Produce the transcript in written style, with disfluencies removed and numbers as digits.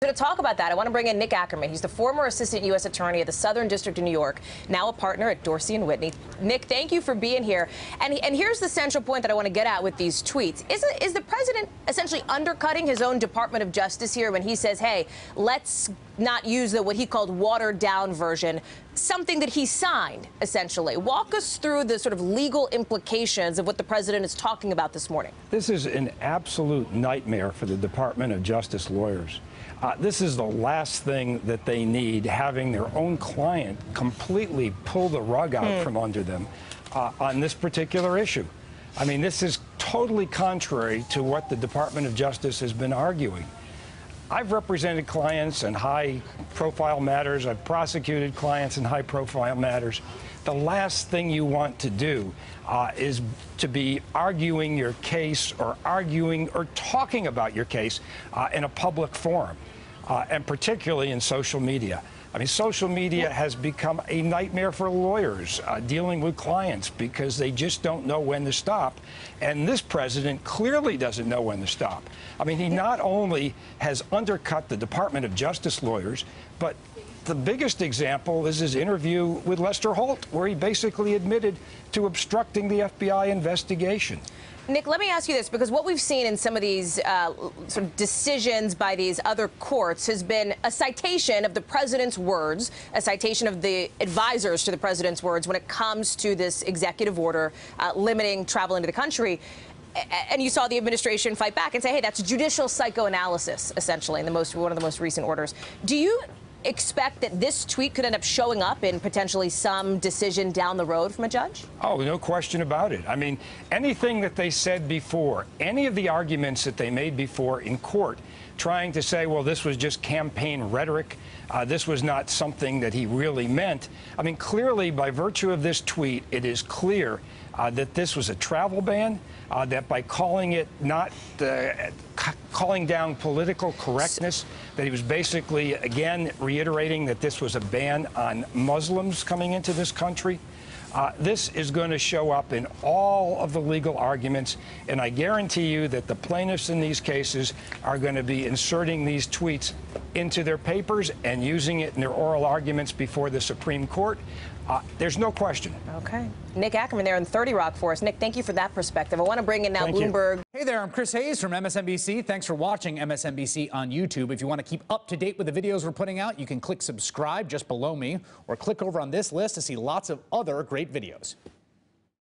going to talk about that, I want to bring in Nick Ackerman. He's the former assistant U.S. attorney at the Southern District of New York, now a partner at Dorsey and Whitney. Nick, thank you for being here. And here's the central point that I want to get at with these tweets. Is the president essentially undercutting his own Department of Justice here when he says, hey, let's not use what he called watered down version, something that he signed, essentially? Walk us through the sort of legal implications of what the president is talking about this morning. This is an absolute nightmare for the Department of Justice lawyers. This is the last thing that they need, having their own client completely pull the rug out from under them on this particular issue. I mean, this is totally contrary to what the Department of Justice has been arguing. I've represented clients in high-profile matters. I've prosecuted clients in high-profile matters. The last thing you want to do is to be arguing your case or arguing or talking about your case in a public forum, and particularly in social media. I mean, social media has become a nightmare for lawyers dealing with clients because they just don't know when to stop. And this president clearly doesn't know when to stop. I mean, he not only has undercut the Department of Justice lawyers, but the biggest example is his interview with Lester Holt, where he basically admitted to obstructing the FBI investigation. Nick, let me ask you this, because what we've seen in some of these sort of decisions by these other courts has been a citation of the president's words, a citation of the advisors to the president's words when it comes to this executive order limiting travel into the country. And you saw the administration fight back and say, hey, that's judicial psychoanalysis, essentially, in one of the most recent orders. Do you expect that this tweet could end up showing up in potentially some decision down the road from a judge? Oh, no question about it. I mean, anything that they said before, any of the arguments that they made before in court, trying to say, well, this was just campaign rhetoric, this was not something that he really meant. I mean, clearly, by virtue of this tweet, it is clear that this was a travel ban, that by calling it not calling down political correctness, that he was basically, again, reiterating that this was a ban on Muslims coming into this country. This is going to show up in all of the legal arguments, and I guarantee you that the plaintiffs in these cases are going to be inserting these tweets into their papers and using it in their oral arguments before the Supreme Court. There's no question. Okay. Nick Ackerman there in 30 Rock for us. Nick, thank you for that perspective. I want to bring in now Bloomberg. Hey there, I'm Chris Hayes from MSNBC. Thanks for watching MSNBC on YouTube. If you want to keep up to date with the videos we're putting out, you can click subscribe just below me or click over on this list to see lots of other great videos.